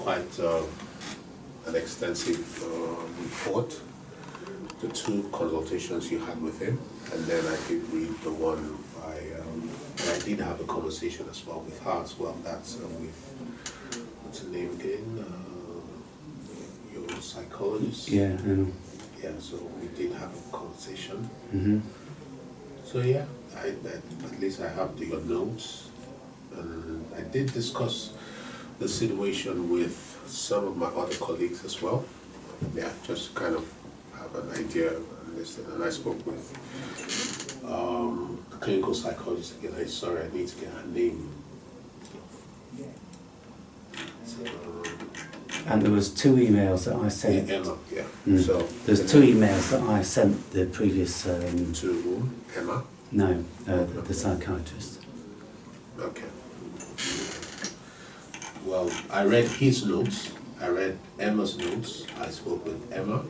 quite an extensive report, the 2 consultations you had with him, and then I did read the one I did have a conversation as well with her as well. That's with, what's her name again? Your psychologist? Yeah, I know. Yeah, so we did have a conversation. Mm-hmm. So yeah, at least I have your notes. And I did discuss the situation with some of my other colleagues as well. Yeah, just kind of have an idea and listen. And I spoke with the clinical psychologist again. Sorry, I need to get her name. So, And there was 2 emails that I sent. yeah, Emma, yeah. So there's 2 emails that I sent the previous. To Emma? No, the psychiatrist. Okay. Well, I read his notes. I read Emma's notes. I spoke with Emma.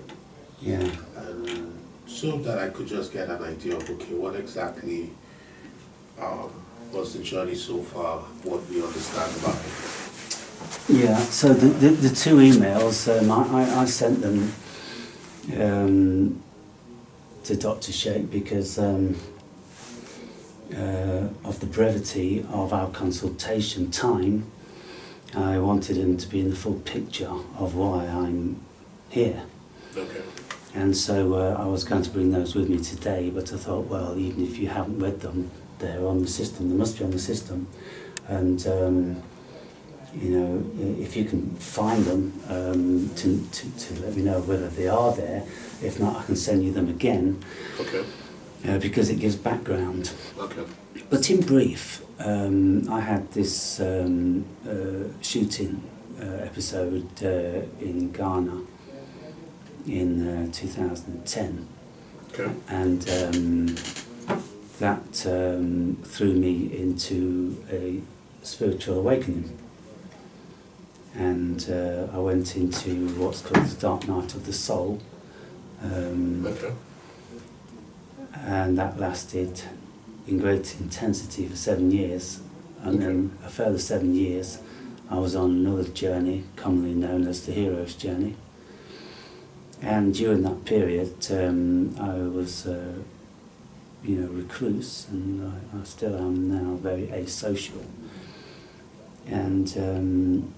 Yeah. And so that I could just get an idea of, okay, what exactly was the journey so far, what we understand about it. Yeah, so the 2 emails, I sent them to Dr. Sheikh because of the brevity of our consultation time. I wanted him to be in the full picture of why I'm here. Okay. And so I was going to bring those with me today, but I thought, well, even if you haven't read them, they're on the system, they must be on the system. And you know, if you can find them, to let me know whether they are there. If not, I can send you them again. Okay. Because it gives background. Okay. But in brief, I had this shooting episode in Ghana in 2010. Okay. And that threw me into a spiritual awakening. And I went into what's called the dark night of the soul. Okay. And that lasted in great intensity for 7 years. And then a further 7 years, I was on another journey, commonly known as the hero's journey. And during that period, I was, recluse, and I still am now very asocial. And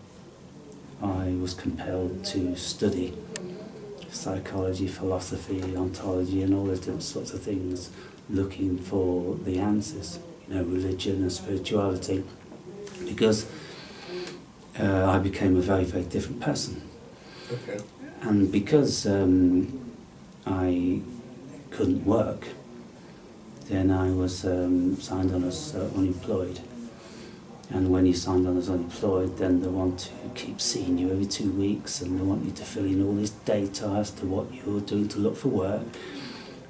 I was compelled to study psychology, philosophy, ontology, and all those different sorts of things, looking for the answers, religion and spirituality, because I became a very, very different person. Okay. And because I couldn't work, then I was signed on as unemployed. And when you signed on as unemployed, then they want to keep seeing you every 2 weeks, and they want you to fill in all this data as to what you're doing to look for work.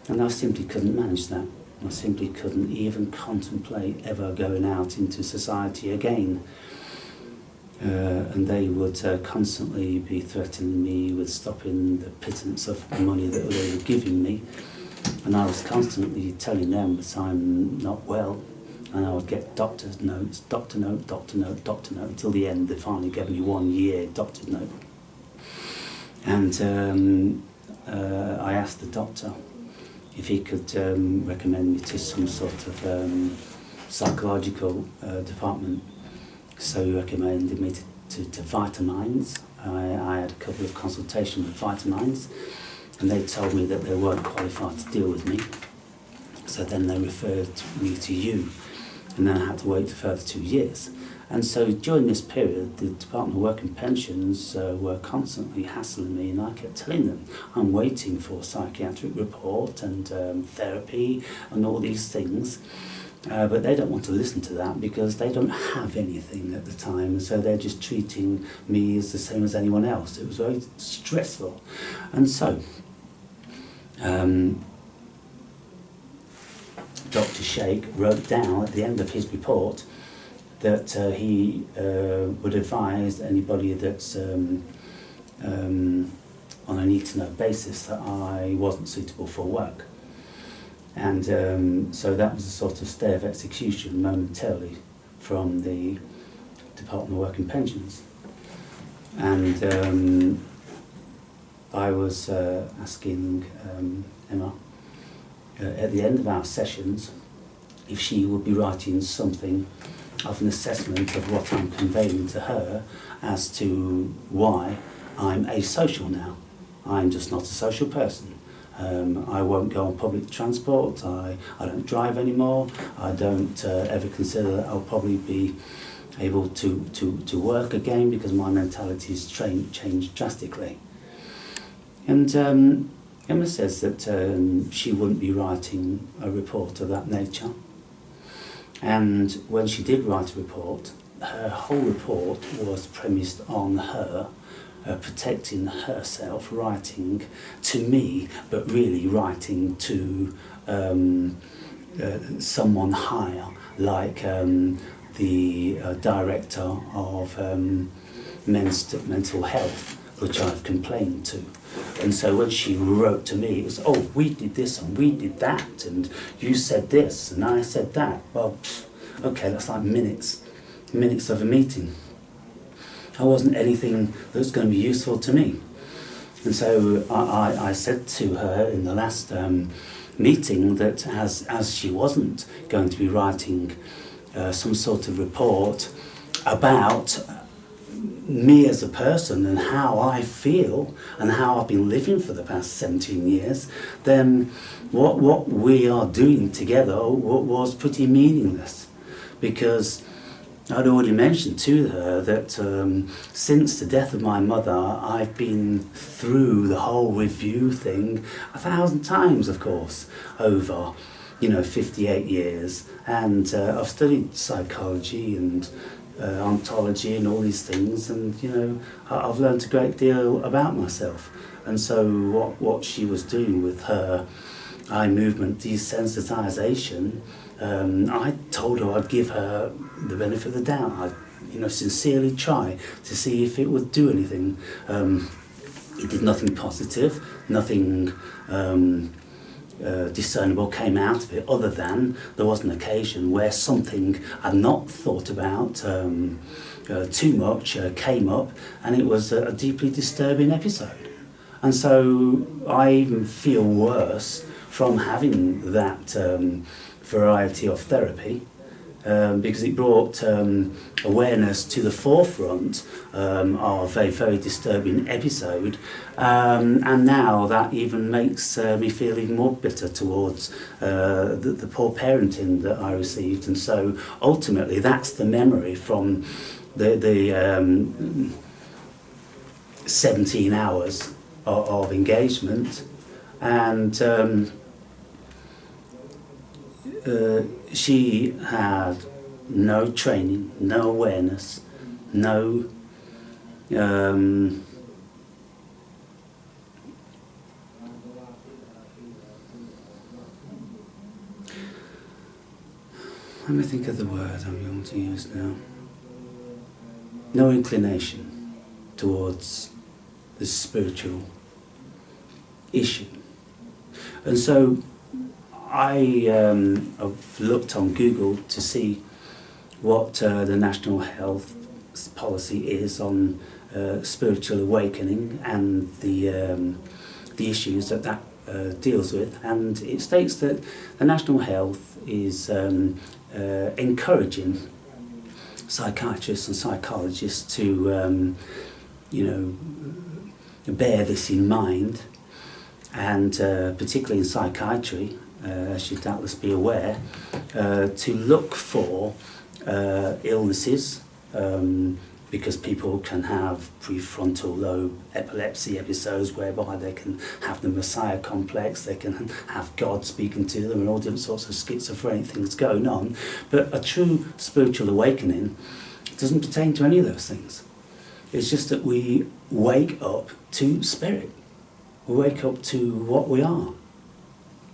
And I simply couldn't manage that. I simply couldn't even contemplate ever going out into society again. And they would constantly be threatening me with stopping the pittance of money that they were giving me. And I was constantly telling them that I'm not well. And I would get doctor's notes, doctor note, doctor note, doctor note, until the end they finally gave me 1 year doctor's note. And I asked the doctor if he could recommend me to some sort of psychological department. So he recommended me to Vitamines. I had a couple of consultations with Vitamines, and they told me that they weren't qualified to deal with me. So then they referred me to you. And then I had to wait a further 2 years. And so during this period, the Department of Work and Pensions were constantly hassling me, and I kept telling them I'm waiting for a psychiatric report and therapy and all these things. But they don't want to listen to that because they don't have anything at the time, so they're just treating me as the same as anyone else. It was very stressful. And so Dr. Sheikh wrote down at the end of his report that he would advise anybody that's on a need-to-know basis that I wasn't suitable for work. And so that was a sort of stay of execution momentarily from the Department of Work and Pensions. And I was asking Emma at the end of our sessions if she would be writing something of an assessment of what I'm conveying to her as to why I'm asocial now. I'm just not a social person. I won't go on public transport, I don't drive anymore, I don't ever consider that I'll probably be able to work again because my mentality has changed drastically. And Emma says that she wouldn't be writing a report of that nature. And when she did write a report, her whole report was premised on her protecting herself, writing to me, but really writing to someone higher, like the director of mental health, which I've complained to. And so when she wrote to me, it was, oh, we did this and we did that, and you said this and I said that. Well, okay, that's like minutes of a meeting. There wasn't anything that was going to be useful to me. And so I said to her in the last meeting that as she wasn't going to be writing some sort of report about me as a person and how I feel and how I've been living for the past 17 years, then what we are doing together was pretty meaningless, because I'd already mentioned to her that since the death of my mother, I've been through the whole review thing 1,000 times, of course, over 58 years, and I've studied psychology and ontology and all these things, and I've learned a great deal about myself. And so what she was doing with her eye movement desensitization, I told her I'd give her the benefit of the doubt. I'd sincerely try to see if it would do anything. It did nothing positive, nothing discernible came out of it, other than there was an occasion where something I'd not thought about too much came up, and it was a deeply disturbing episode. And so I even feel worse from having that variety of therapy, because it brought awareness to the forefront of a very disturbing episode, and now that even makes me feel even more bitter towards the poor parenting that I received. And so ultimately that's the memory from the 17 hours of engagement. And she had no training, no awareness, no let me think of the word I'm going to use now. No inclination towards the spiritual issue. And so I've looked on Google to see what the National Health Policy is on spiritual awakening and the issues that deals with, and it states that the National Health is encouraging psychiatrists and psychologists to bear this in mind, and particularly in psychiatry, as you'd doubtless be aware, to look for illnesses, because people can have prefrontal lobe epilepsy episodes whereby they can have the Messiah complex, they can have God speaking to them, and all different sorts of schizophrenic things going on. But a true spiritual awakening doesn't pertain to any of those things. It's just that we wake up to spirit. We wake up to what we are.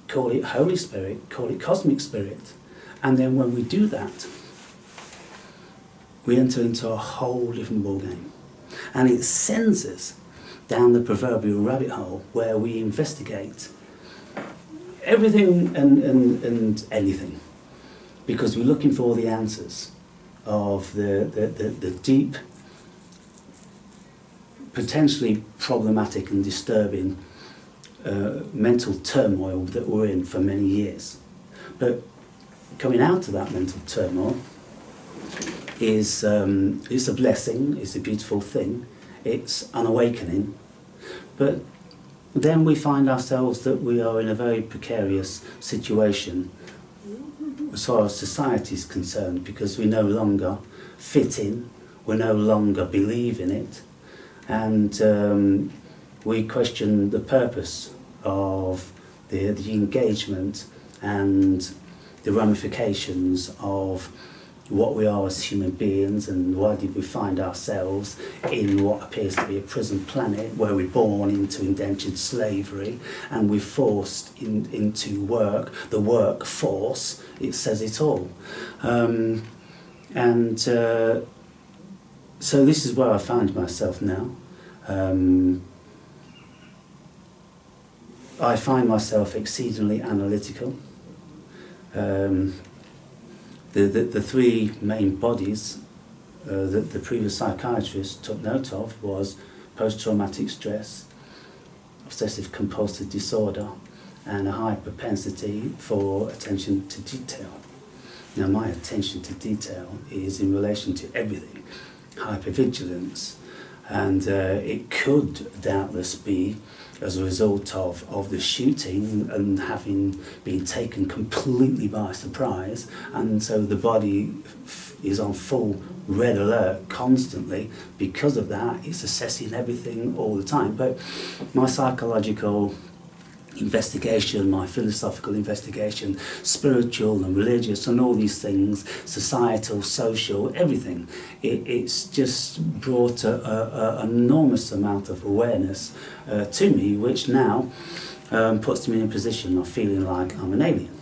Call it Holy Spirit, call it Cosmic Spirit. And then when we do that, we enter into a whole different ballgame. And it sends us down the proverbial rabbit hole where we investigate everything and anything, because we're looking for the answers of the deep potentially problematic and disturbing mental turmoil that we're in for many years. But coming out of that mental turmoil is a blessing, it's a beautiful thing, it's an awakening. But then we find ourselves that we are in a very precarious situation as far as society is concerned, because we no longer fit in, we no longer believe in it, and we question the purpose of the engagement and the ramifications of what we are as human beings, and why did we find ourselves in what appears to be a prison planet where we're born into indentured slavery and we're forced into work. The workforce, it says it all. So this is where I find myself now. I find myself exceedingly analytical. The three main bodies that the previous psychiatrist took note of was post-traumatic stress, obsessive compulsive disorder, and a high propensity for attention to detail. Now, my attention to detail is in relation to everything, hypervigilance, and it could doubtless be as a result of the shooting and having been taken completely by surprise, and so the body is on full red alert constantly. Because of that, it's assessing everything all the time. But my psychological investigation, my philosophical investigation, spiritual and religious and all these things, societal, social, everything, it's just brought an enormous amount of awareness to me, which now puts me in a position of feeling like I'm an alien.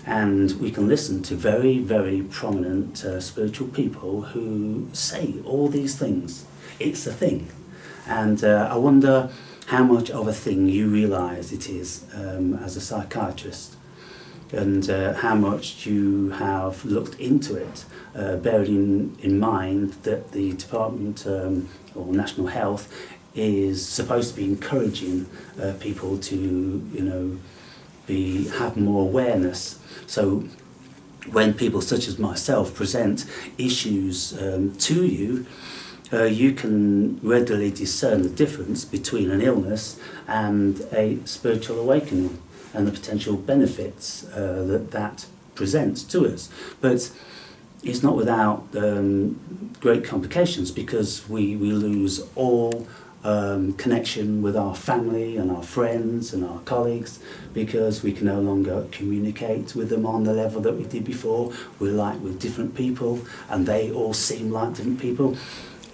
And we can listen to very, very prominent spiritual people who say all these things. It's a thing. And I wonder how much of a thing you realise it is as a psychiatrist, and how much you have looked into it, bearing in mind that the Department or National Health is supposed to be encouraging people to, have more awareness. So when people such as myself present issues to you, you can readily discern the difference between an illness and a spiritual awakening and the potential benefits that presents to us. But it's not without great complications, because we lose all connection with our family and our friends and our colleagues, because we can no longer communicate with them on the level that we did before. We're like with different people, and they all seem like different people.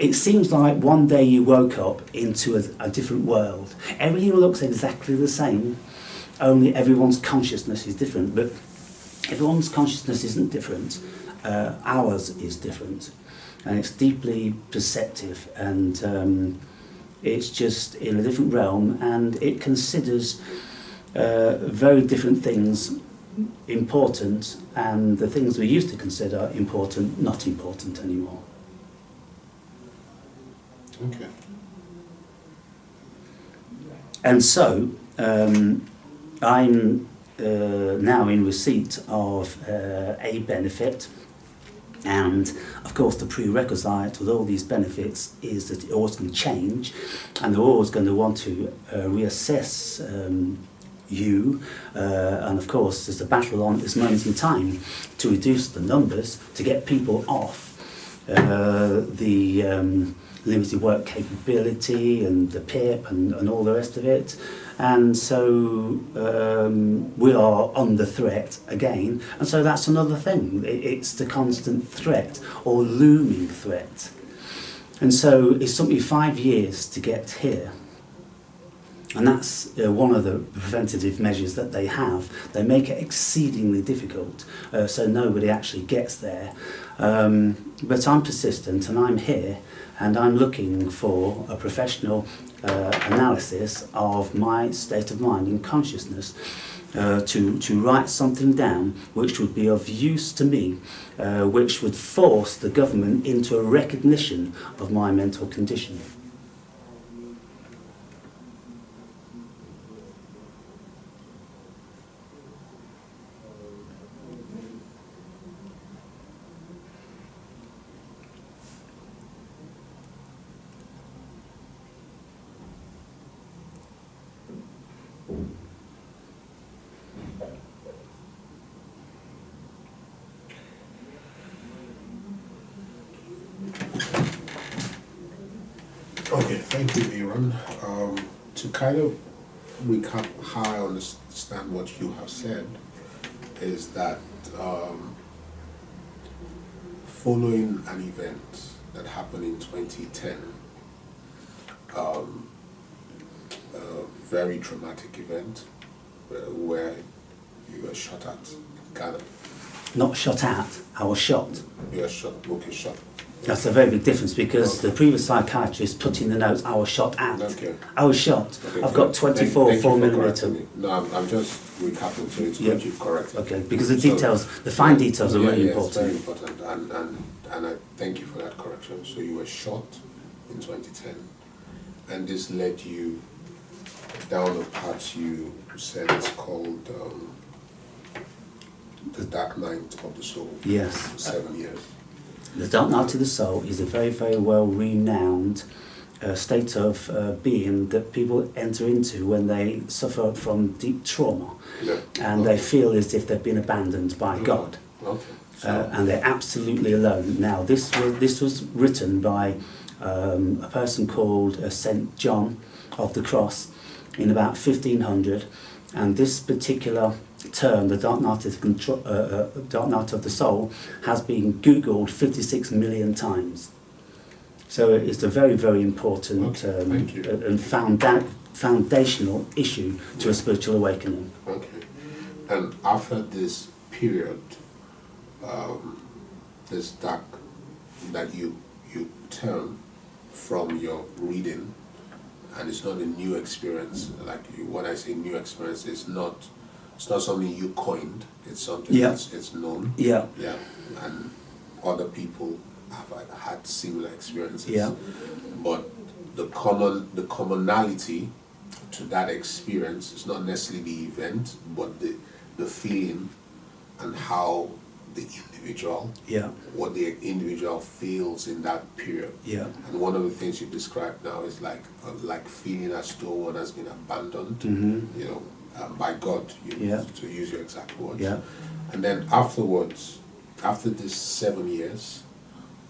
It seems like one day you woke up into a different world. Everything looks exactly the same, only everyone's consciousness is different. But everyone's consciousness isn't different, ours is different. And it's deeply perceptive, and it's just in a different realm, and it considers very different things important, and the things we used to consider important, not important anymore. Okay. And so I'm now in receipt of a benefit, and of course the prerequisite with all these benefits is that it's always going to change, and they're always going to want to reassess you, and of course there's a battle on at this moment in time to reduce the numbers, to get people off the limited work capability and the PIP and all the rest of it. And so we are under threat again, and so that's another thing. It's the constant threat or looming threat. And so it took me 5 years to get here. And that's one of the preventative measures that they have. They make it exceedingly difficult, so nobody actually gets there. But I'm persistent, and I'm here, and I'm looking for a professional analysis of my state of mind and consciousness, to write something down which would be of use to me, which would force the government into a recognition of my mental condition. Okay, thank you, Aaron. To kind of recap how I understand what you have said is that following an event that happened in 2010, a very traumatic event where you were shot at in Ghana. Not shot at, I was shot. You were shot, okay, shot. That's a very big difference because Okay. the previous psychiatrist put in the notes, I was shot at. Okay. I was shot. Okay, I've got 24 thank you for 4mm. correcting me. No, I'm just recapping, so it's Yeah. good you've corrected. Okay, because the So- details, the fine details are Yeah, really yeah, it's very important. important, and I thank you for that correction. So you were shot in 2010, and this led you down a path you said is called the dark night of the soul. Yes. 7 years. The dark night of the soul is a very, very well renowned state of being that people enter into when they suffer from deep trauma Yeah. and they feel as if they've been abandoned by God. Okay. So, And they're absolutely alone. Now, this was written by a person called St. John of the Cross in about 1500, and this particular term, the dark night of the soul, has been Googled 56 million times. So it's a very, very important thank you. and foundational issue to a spiritual awakening. okay. And after this period, this dark that you turn from your reading, and it's not a new experience. Like when I say new experience, it's not something you coined. It's something it's known. Yeah. Yeah, and other people have had similar experiences. Yeah. But the commonality to that experience is not necessarily the event, but the feeling and how the individual, Yeah. what the individual feels in that period. Yeah. And one of the things you described now is like feeling as though one has been abandoned, you know, by God, to use your exact words. Yeah. And then afterwards, after this 7 years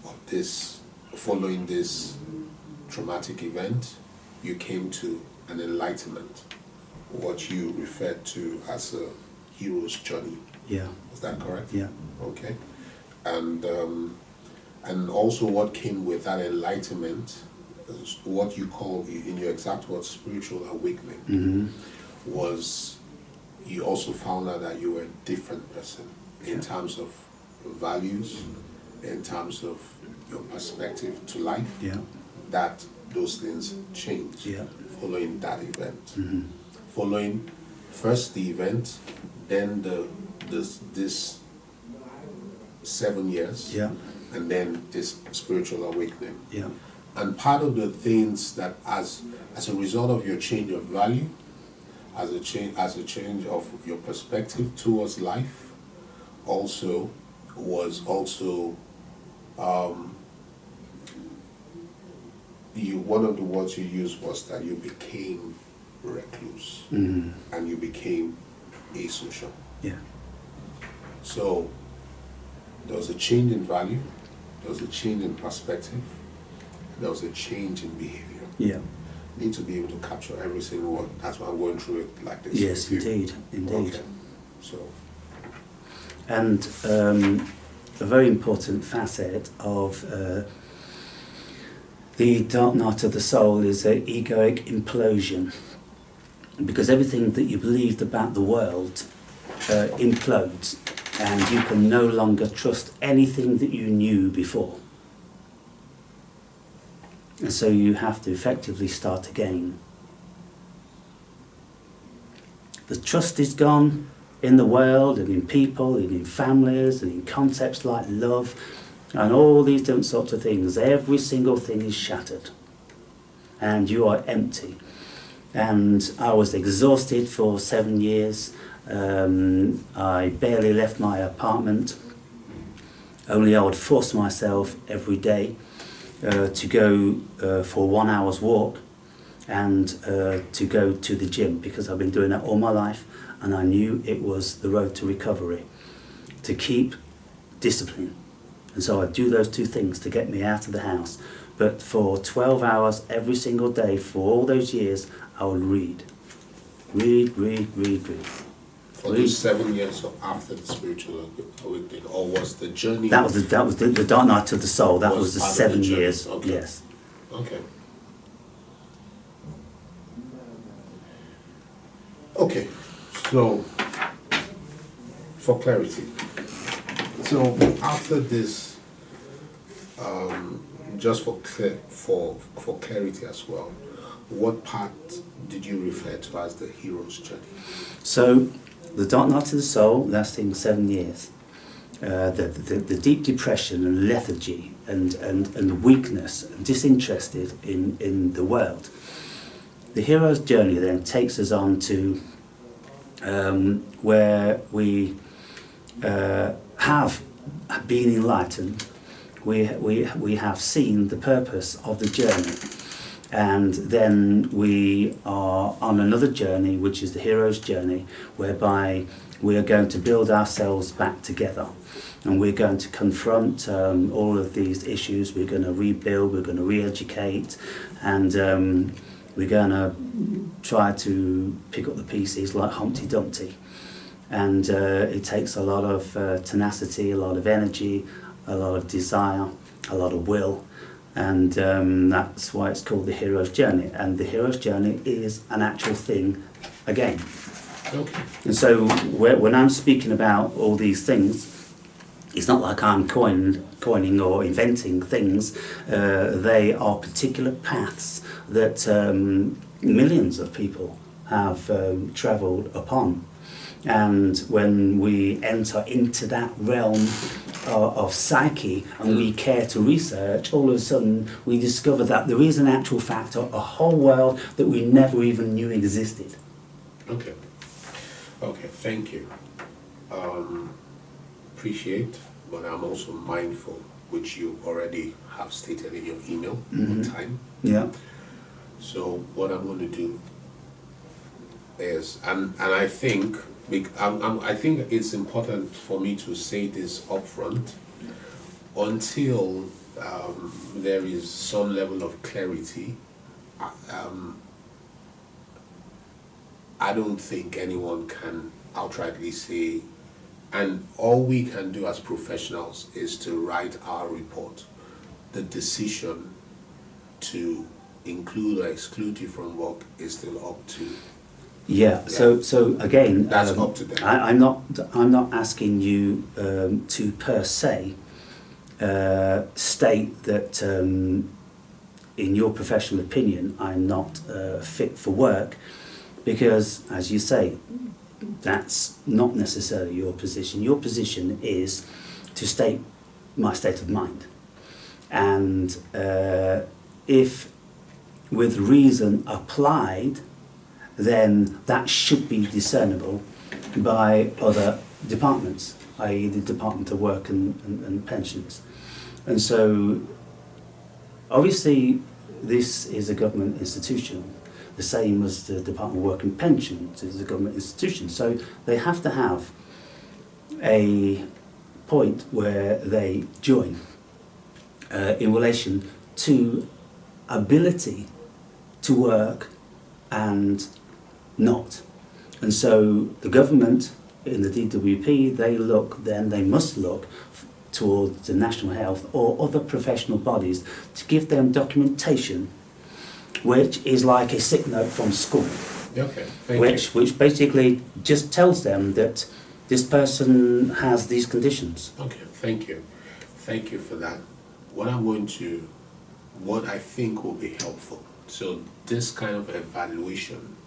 of this, following this traumatic event, you came to an enlightenment, what you referred to as a hero's journey. Yeah. Is that correct? Yeah. Okay. And also what came with that enlightenment is what you call, in your exact words, spiritual awakening, was you also found out that you were a different person in terms of values, in terms of your perspective to life, that those things changed following that event. Following first the event, then this 7 years, and then this spiritual awakening. And part of the things that as a result of your change of value, as a change of your perspective towards life, also was also one of the words you used was that you became recluse and you became asocial. So there was a change in value, there was a change in perspective, there was a change in behavior. You need to be able to capture every single one. That's why I'm going through it like this. Yes, indeed. Okay. So. And a very important facet of the dark night of the soul is an egoic implosion, because everything that you believed about the world implodes, and you can no longer trust anything that you knew before. And so you have to effectively start again. The trust is gone in the world and in people and in families and in concepts like love and all these different sorts of things. Every single thing is shattered and you are empty. And I was exhausted for 7 years. I barely left my apartment. Only I would force myself every day to go for 1 hour's walk and to go to the gym, because I've been doing that all my life, and I knew it was the road to recovery, to keep discipline. And so I'd do those two things to get me out of the house. but for 12 hours every single day for all those years, I would read. Read. For those 7 years after the spiritual awakening, or was the journey? That was the dark night of the soul. That was the part of 7 journey. years. Okay. Yes. Okay. Okay. So, for clarity, so after this, just for clarity as well, what part did you refer to as the hero's journey? So, the dark night of the soul, lasting 7 years. The deep depression and lethargy and weakness and disinterested in the world. The hero's journey then takes us on to where we have been enlightened. We have seen the purpose of the journey, and then we are on another journey, which is the hero's journey, whereby we are going to build ourselves back together, and we're going to confront all of these issues. We're going to rebuild, we're going to re-educate, and we're going to try to pick up the pieces like Humpty Dumpty. And it takes a lot of tenacity, a lot of energy, a lot of desire, a lot of will, and that's why it's called the hero's journey. And the hero's journey is an actual thing again. Okay. And so when I'm speaking about all these things, it's not like I'm coining or inventing things. They are particular paths that millions of people have travelled upon. And when we enter into that realm of psyche and we care to research, all of a sudden we discover that there is an actual fact, a whole world that we never even knew existed. Okay. Okay, thank you. Appreciate, but I'm also mindful, which you already have stated in your email on time. Yeah. So what I'm going to do is, and I think, I think it's important for me to say this upfront, until there is some level of clarity. I don't think anyone can outrightly say, and all we can do as professionals is to write our report. The decision to include or exclude you from work is still up to. Yeah. So again, that's up to them. I'm not asking you to per se state that in your professional opinion I'm not fit for work, because as you say, that's not necessarily your position. Your position is to state my state of mind, and if with reason applied, then that should be discernible by other departments, i.e. the Department of Work and Pensions. And so obviously this is a government institution, the same as the Department of Work and Pensions is a government institution. So they have to have a point where they join in relation to ability to work and not. And so the government in the DWP, they must look towards the National Health or other professional bodies to give them documentation, which is like a sick note from school. Okay, which basically just tells them that this person has these conditions. Okay, thank you. Thank you for that. What I think will be helpful, so this kind of evaluation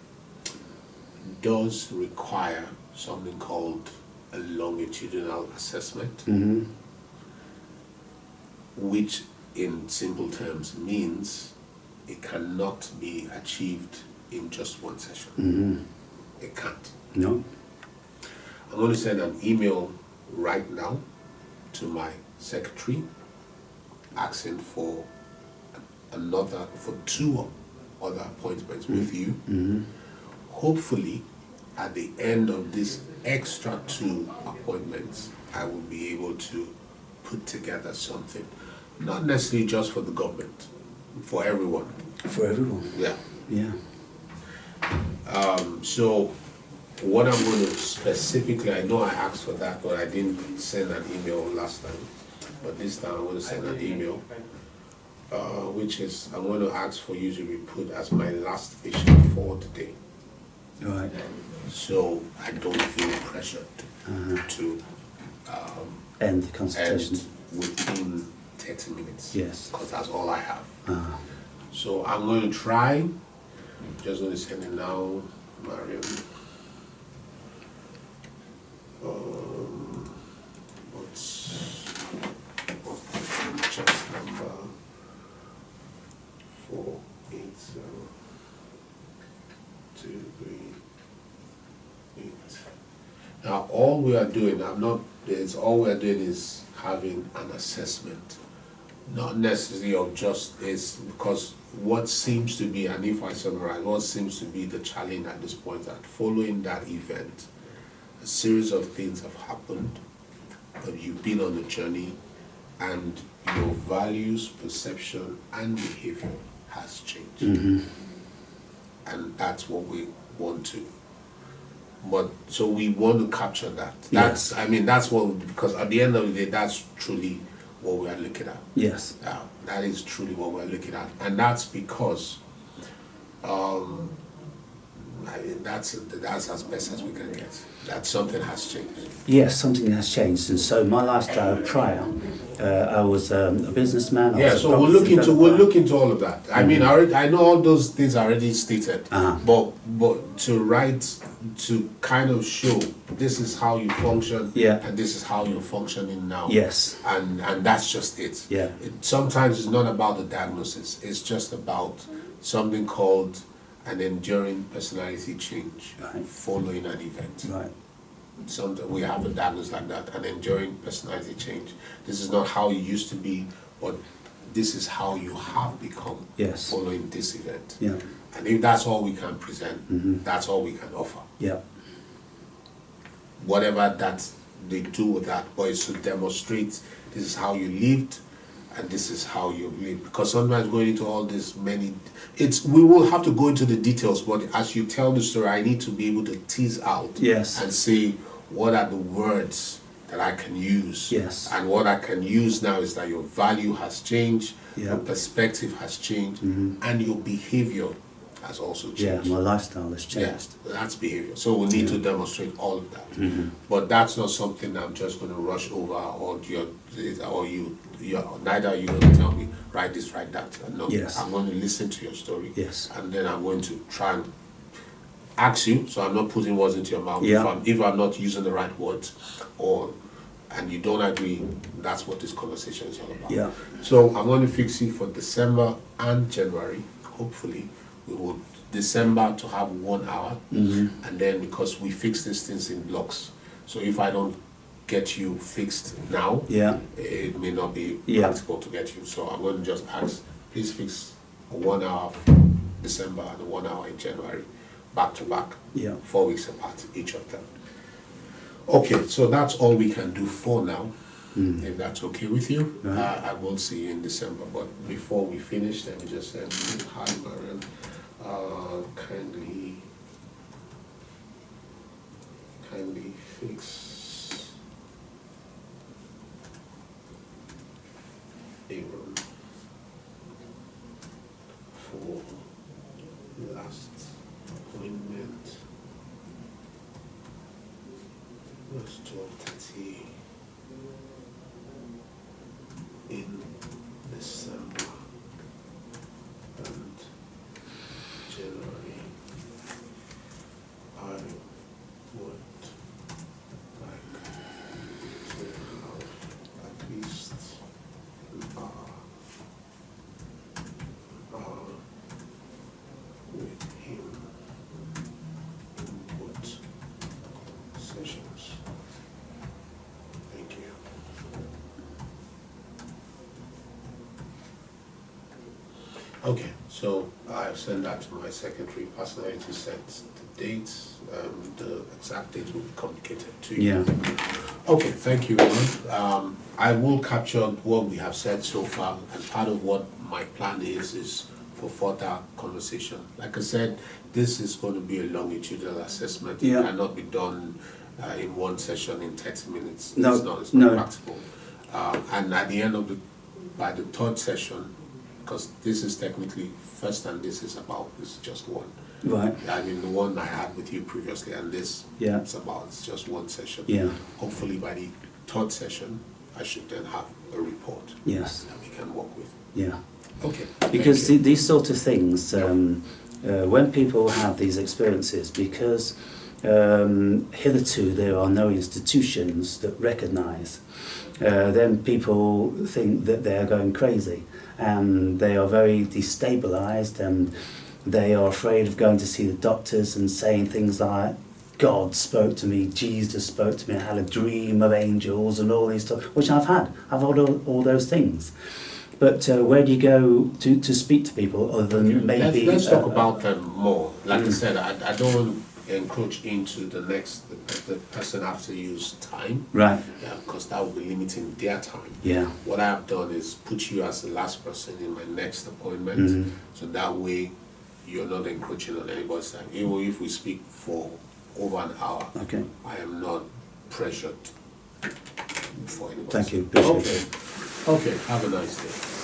does require something called a longitudinal assessment, which in simple terms means it cannot be achieved in just one session. It can't. No. I'm going to send an email right now to my secretary asking for two other appointments with you. Hopefully, at the end of this extra 2 appointments, I will be able to put together something, not necessarily just for the government, for everyone. For everyone. Yeah. Yeah. So what I'm going to specifically, I know I asked for that, but I didn't send an email last time. But this time I'm going to send an email, which is I'm going to ask for you to be put as my last patient for the day. Right. So I don't feel pressured to end the consultation. end within 30 minutes. Yes. Because that's all I have. So I'm going to try. Just going to send it now, Mariam. What's chest number 48023. Now all we are doing, all we are doing is having an assessment. Not necessarily of just is because what seems to be, and if I summarize, what seems to be the challenge at this point is that following that event, a series of things have happened, but you've been on the journey, and your values, perception, and behavior has changed. And that's what we want to. But so we want to capture that. That's, I mean, that's what, because at the end of the day, that's truly what we are looking at. Yes. That is truly what we're looking at. And that's because that's as best as we can get. That something has changed. Yes, something has changed. And so my lifestyle prior, I was a businessman. So we'll look into all of that. I mean, I know all those things are already stated, but to kind of show this is how you function, and this is how you're functioning now. Yes. And that's just it. Yeah. Sometimes it's not about the diagnosis. It's just about something called an enduring personality change following an event. Right. Sometimes we have a diagnosis like that, an enduring personality change. This is not how you used to be, but this is how you have become following this event. Yeah. And if that's all we can present, that's all we can offer. Yeah. Whatever that they do with that, but it's to demonstrate this is how you lived, and this is how you live. Because sometimes going into all this we will have to go into the details, but as you tell the story, I need to be able to tease out and say what are the words that I can use. Yes. And what I can use now is that your value has changed, your perspective has changed, and your behavior has also changed. Yeah, my lifestyle has changed. Yeah, that's behavior. So we need to demonstrate all of that. But that's not something I'm just going to rush over, or neither are you going to tell me, write this, write that. No, I'm going to listen to your story. Yes. And then I'm going to try and ask you, so I'm not putting words into your mouth. Yeah. If I'm not using the right words, and you don't agree, that's what this conversation is all about. Yeah. So I'm going to fix it for December and January, hopefully. We will December to have 1 hour, and then because we fix these things in blocks, so if I don't get you fixed now, it may not be practical to get you. So I'm going to just ask, please fix a 1 hour for December and a 1 hour in January, back to back, 4 weeks apart, each of them. Okay, so that's all we can do for now. If that's okay with you, I will see you in December. But before we finish, let me just say hi, Mariam. Kindly fix Aaron for last appointment. Was 12:30 in December and January. I would like to have at least with him input sessions. Thank you. Okay, so I've sent that to my secretary personally to set the dates. The exact date will be communicated to you. Okay, thank you, everyone. I will capture what we have said so far, and part of what my plan is for further conversation. Like I said, this is going to be a longitudinal assessment. It cannot be done in one session in 30 minutes. No, it's not practical. And at the end of by the third session, because this is technically first and this is just one. Right. I mean, the one I had with you previously and this, it's just one session. Yeah. Hopefully by the third session, I should then have a report. Yes. That we can work with. Yeah. Okay. Because these sort of things, when people have these experiences, because hitherto there are no institutions that recognise, then people think that they are going crazy, and they are very destabilised, and they are afraid of going to see the doctors and saying things like, God spoke to me, Jesus spoke to me, I had a dream of angels and all these stuff, which I've had. I've had all those things. But where do you go to speak to people other than maybe... Let's talk about them more. Like I said, I don't want to encroach into the person after you's time. Right. Yeah, because that will be limiting their time. Yeah. What I've done is put you as the last person in my next appointment. So that way you're not encroaching on anybody's time. Even if we speak for over an hour, okay, I am not pressured for anybody. Thank you. Appreciate it. Okay, have a nice day.